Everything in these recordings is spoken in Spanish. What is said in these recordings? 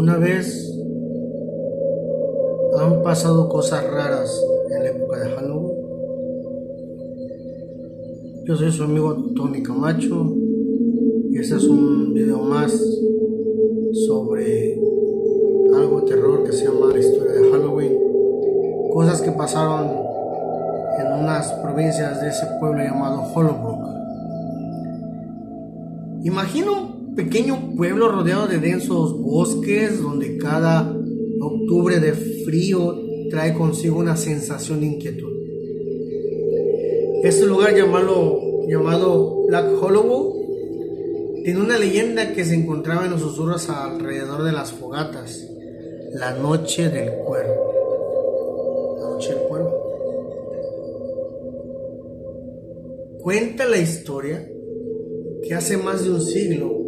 ¿Alguna vez han pasado cosas raras en la época de Halloween? Yo soy su amigo Tony Camacho y este es un video más sobre algo de terror que se llama la historia de Halloween. Cosas que pasaron en unas provincias de ese pueblo llamado Hollowbrook. Imagina un pequeño pueblo rodeado de densos bosques donde cada octubre de frío trae consigo una sensación de inquietud. Este lugar llamado Black Hollow tiene una leyenda que se encontraba en los susurros alrededor de las fogatas. La noche del cuervo. La noche del cuervo. Cuenta la historia que hace más de un siglo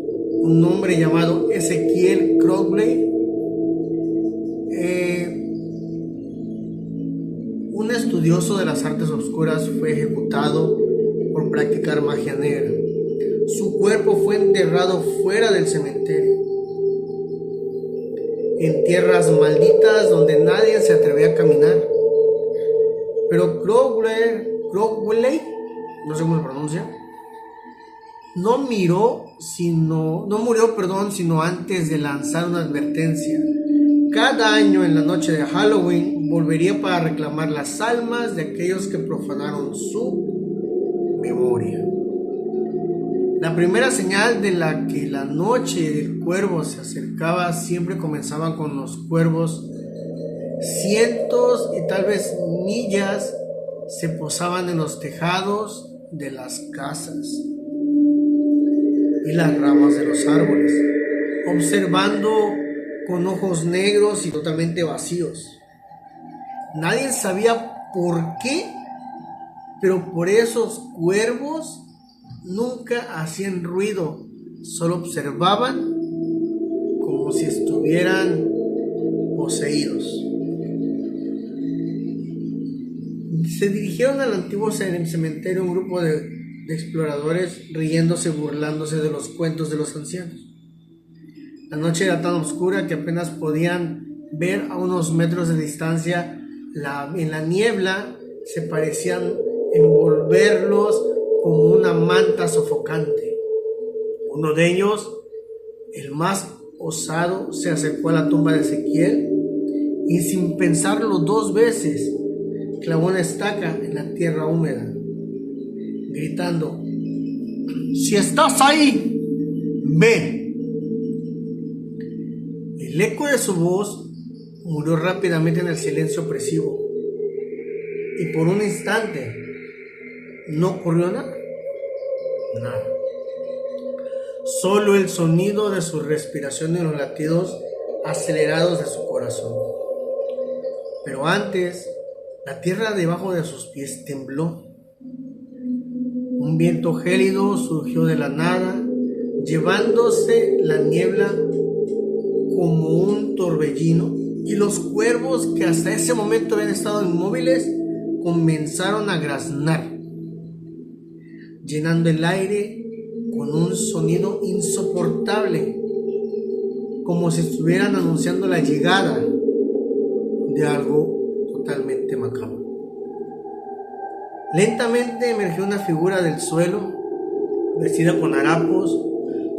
un hombre llamado Ezekiel Crowley, un estudioso de las artes oscuras, fue ejecutado por practicar magia negra. Su cuerpo fue enterrado fuera del cementerio, en tierras malditas donde nadie se atrevía a caminar. Pero Crowley, no sé cómo se pronuncia, no murió sino antes de lanzar una advertencia. Cada año en la noche de Halloween volvería para reclamar las almas de aquellos que profanaron su memoria. La primera señal de la que la noche del cuervo se acercaba siempre comenzaba con los cuervos. Cientos y tal vez millas se posaban en los tejados de las casas y las ramas de los árboles, observando con ojos negros y totalmente vacíos. Nadie sabía por qué, pero por esos cuervos nunca hacían ruido, solo observaban como si estuvieran poseídos. Se dirigieron al antiguo cementerio un grupo de exploradores, riéndose, burlándose de los cuentos de los ancianos. La noche era tan oscura que apenas podían ver a unos metros de distancia. En la niebla se parecían envolverlos como una manta sofocante. Uno de ellos, el más osado, se acercó a la tumba de Ezequiel y sin pensarlo dos veces clavó una estaca en la tierra húmeda, gritando: "Si estás ahí, ve". El eco de su voz murió rápidamente en el silencio opresivo, y por un instante no ocurrió nada. Solo el sonido de su respiración y los latidos acelerados de su corazón. Pero antes, la tierra debajo de sus pies tembló. Un viento gélido surgió de la nada, llevándose la niebla como un torbellino, y los cuervos que hasta ese momento habían estado inmóviles comenzaron a graznar, llenando el aire con un sonido insoportable, como si estuvieran anunciando la llegada de algo totalmente macabro. Lentamente emergió una figura del suelo, vestida con harapos.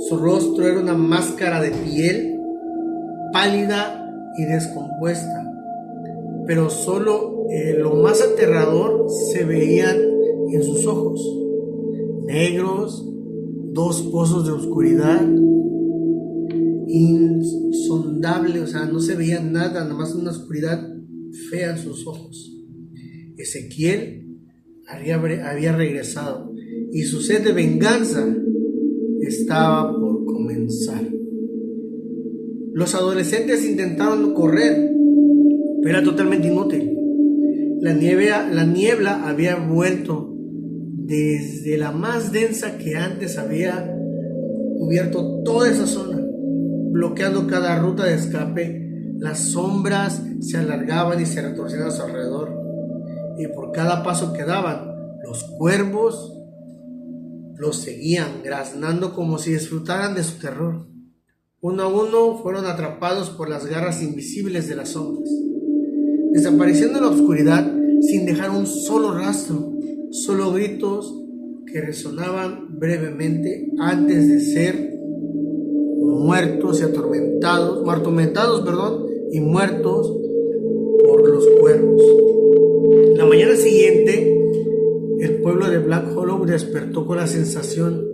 Su rostro era una máscara de piel, pálida y descompuesta, pero solo lo más aterrador se veían en sus ojos, negros, dos pozos de oscuridad insondable, o sea, no se veía nada, nada más una oscuridad fea en sus ojos. Ezequiel había regresado y su sed de venganza estaba por comenzar. Los adolescentes intentaron correr, pero era totalmente inútil. La niebla había vuelto desde la más densa que antes había cubierto toda esa zona, bloqueando cada ruta de escape. Las sombras se alargaban y se retorcían a su alrededor, y por cada paso que daban, los cuervos los seguían, graznando como si disfrutaran de su terror. Uno a uno fueron atrapados por las garras invisibles de las sombras, desapareciendo en la oscuridad sin dejar un solo rastro, solo gritos que resonaban brevemente antes de ser muertos y atormentados, y muertos por los cuervos. La mañana siguiente, el pueblo de Black Hollow despertó con la sensación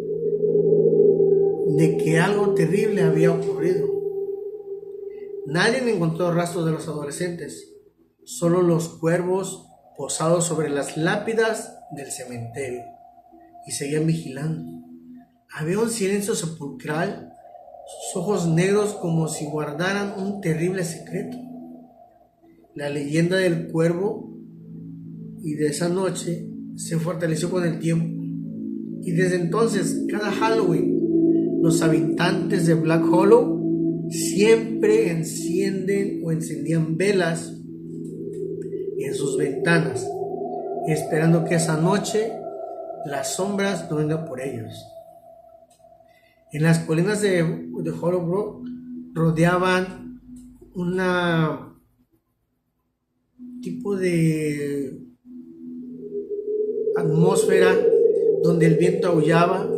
de que algo terrible había ocurrido. Nadie encontró rastros de los adolescentes, solo los cuervos posados sobre las lápidas del cementerio, y seguían vigilando. Había un silencio sepulcral, sus ojos negros como si guardaran un terrible secreto. La leyenda del cuervo y de esa noche se fortaleció con el tiempo, y desde entonces, cada Halloween, los habitantes de Black Hollow siempre encendían velas en sus ventanas, esperando que esa noche las sombras no vengan por ellos. En las colinas de Hollowbrook rodeaban una tipo de atmósfera donde el viento aullaba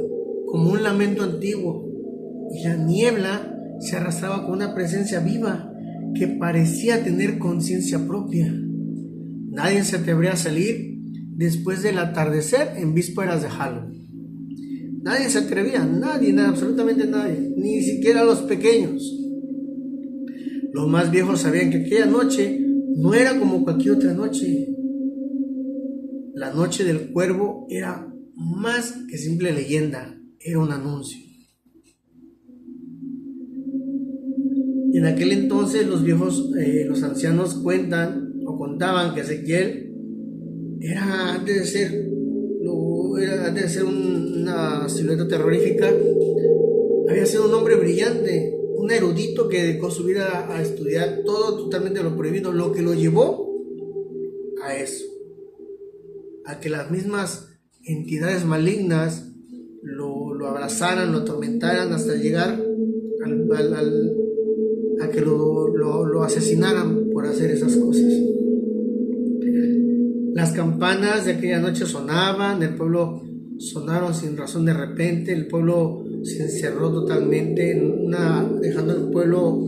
como un lamento antiguo y la niebla se arrastraba con una presencia viva que parecía tener conciencia propia. Nadie se atrevía a salir después del atardecer en vísperas de Halloween. Nadie se atrevía, absolutamente nadie, ni siquiera los pequeños. Los más viejos sabían que aquella noche no era como cualquier otra noche. La noche del cuervo era más que simple leyenda, era un anuncio. Y en aquel entonces los ancianos contaban que Ezequiel era antes de ser una silueta terrorífica, había sido un hombre brillante, un erudito que dedicó su vida a estudiar todo totalmente lo prohibido, lo que lo llevó a eso, a que las mismas entidades malignas lo abrazaran, lo atormentaran hasta llegar a que lo asesinaran por hacer esas cosas. Las campanas de aquella noche sonaban, el pueblo sonaron sin razón de repente, el pueblo se encerró totalmente dejando el pueblo,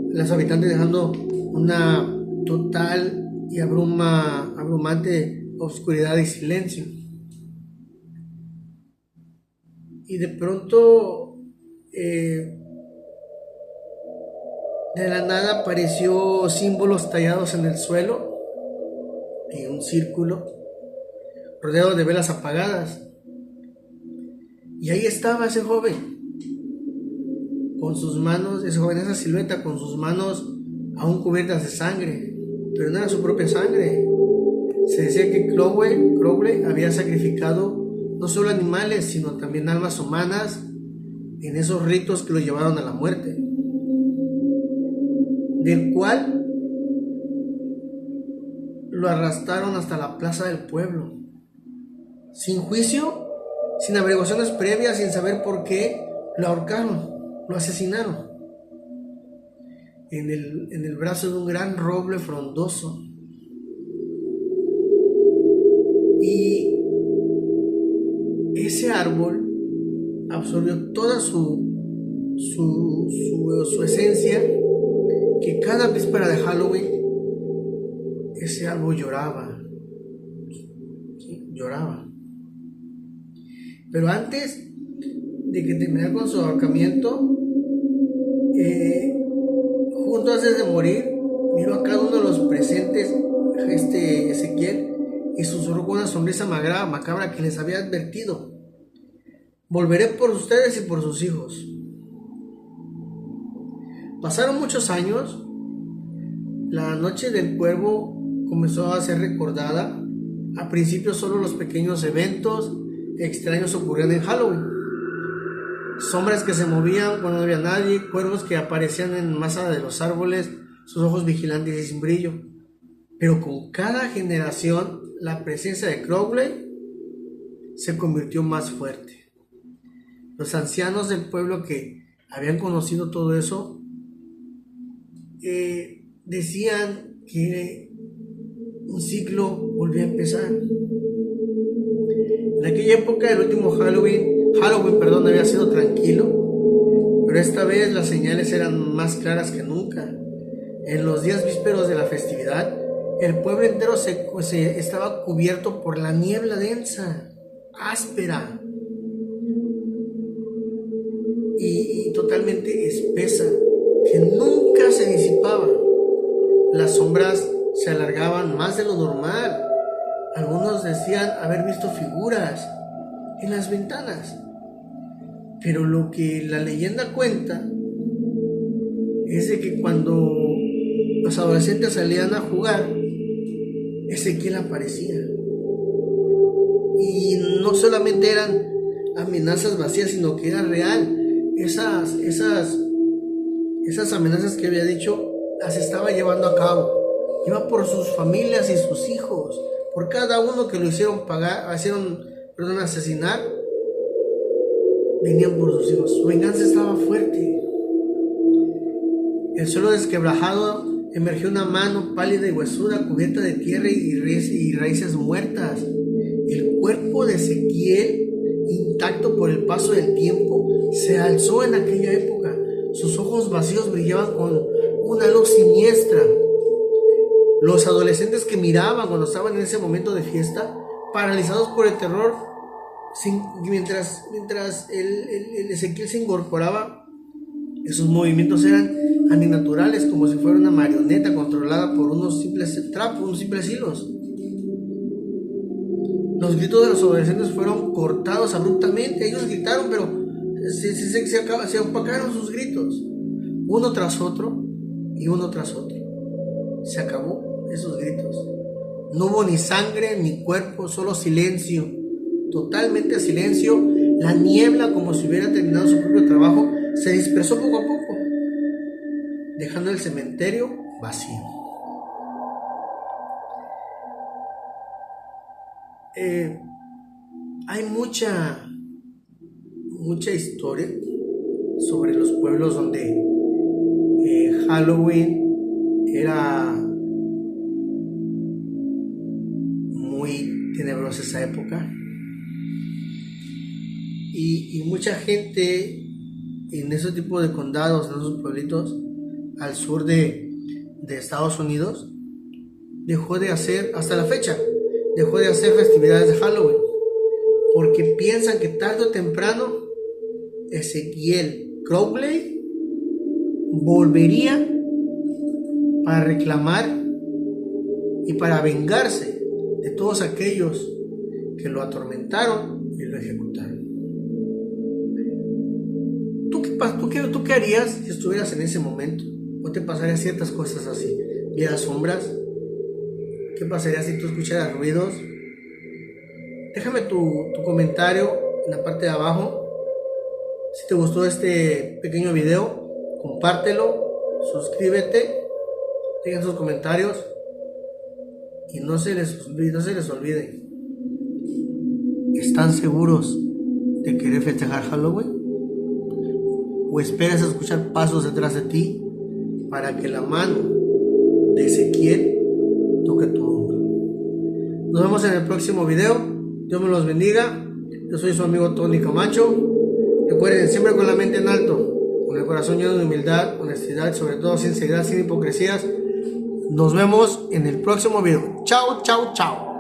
los habitantes dejando una total y abrumante oscuridad y silencio. Y de pronto de la nada apareció símbolos tallados en el suelo, en un círculo, rodeado de velas apagadas. Y ahí estaba ese joven, con sus manos, esa silueta, con sus manos aún cubiertas de sangre, pero no era su propia sangre. Se decía que Crowley había sacrificado no solo animales, sino también almas humanas en esos ritos que lo llevaron a la muerte, del cual lo arrastraron hasta la plaza del pueblo, sin juicio, sin averiguaciones previas, sin saber por qué, lo ahorcaron, lo asesinaron, en el brazo de un gran roble frondoso. Y ese árbol absorbió toda su esencia, que cada víspera de Halloween ese árbol lloraba, ¿sí? Lloraba. Pero antes de que terminara con su ahorcamiento, justo antes de morir, miró a cada uno de los presentes, Ezequiel, y susurró con una sonrisa macabra que les había advertido: volveré por ustedes y por sus hijos. Pasaron muchos años. La noche del cuervo comenzó a ser recordada. A principio solo los pequeños eventos extraños ocurrían en Halloween. Sombras que se movían cuando no había nadie, cuervos que aparecían en masa de los árboles, sus ojos vigilantes y sin brillo. Pero con cada generación, la presencia de Crowley se convirtió más fuerte. Los ancianos del pueblo, que habían conocido todo eso, decían que un ciclo volvía a empezar. En aquella época, el último Halloween, había sido tranquilo, pero esta vez las señales eran más claras que nunca. En los días vísperos de la festividad, el pueblo entero se estaba cubierto por la niebla densa, áspera y totalmente espesa, que nunca se disipaba. Las sombras se alargaban más de lo normal. Algunos decían haber visto figuras en las ventanas. Pero lo que la leyenda cuenta es de que cuando los adolescentes salían a jugar, Ezequiel aparecía. Y no solamente eran amenazas vacías, sino que era real. Esas amenazas que había dicho las estaba llevando a cabo. Iba por sus familias y sus hijos, por cada uno que lo hicieron asesinar. Venían por sus hijos. Su venganza estaba fuerte. El suelo desquebrajado emergió una mano pálida y huesuda, cubierta de tierra y raíces muertas. El cuerpo de Ezequiel, intacto por el paso del tiempo, se alzó en aquella época. Sus ojos vacíos brillaban con una luz siniestra. Los adolescentes que miraban cuando estaban en ese momento de fiesta, paralizados por el terror, mientras el Ezequiel se incorporaba, esos movimientos eran antinaturales, como si fuera una marioneta controlada por unos simples trapos, unos simples hilos. Los gritos de los adolescentes fueron cortados abruptamente. Ellos gritaron, pero se opacaron sus gritos, uno tras otro y uno tras otro. Se acabó esos gritos. No hubo ni sangre ni cuerpo, solo silencio, totalmente silencio. La niebla, como si hubiera terminado su propio trabajo, se dispersó poco a poco, dejando el cementerio vacío. Hay mucha historia sobre los pueblos donde Halloween era muy tenebrosa esa época, y mucha gente en ese tipo de condados, en esos pueblitos al sur de Estados Unidos, dejó de hacer, hasta la fecha, dejó de hacer festividades de Halloween, porque piensan que tarde o temprano Ezequiel Crowley volvería para reclamar y para vengarse de todos aquellos que lo atormentaron y lo ejecutaron. ¿Tú qué harías si estuvieras en ese momento? ¿O te pasarían ciertas cosas así? ¿Vieras sombras? ¿Qué pasaría si tú escucharas ruidos? Déjame tu comentario en la parte de abajo. Si te gustó este pequeño video, compártelo, suscríbete, dejen sus comentarios y no se les olvide. ¿Están seguros de querer festejar Halloween? ¿O esperas a escuchar pasos detrás de ti para que la mano de Ezequiel toque tu hombro? Nos vemos en el próximo video. Dios me los bendiga. Yo soy su amigo Tony Camacho. Recuerden, siempre con la mente en alto, con el corazón lleno de humildad, honestidad y sobre todo sinceridad, sin hipocresías. Nos vemos en el próximo video. Chao, chao, chao.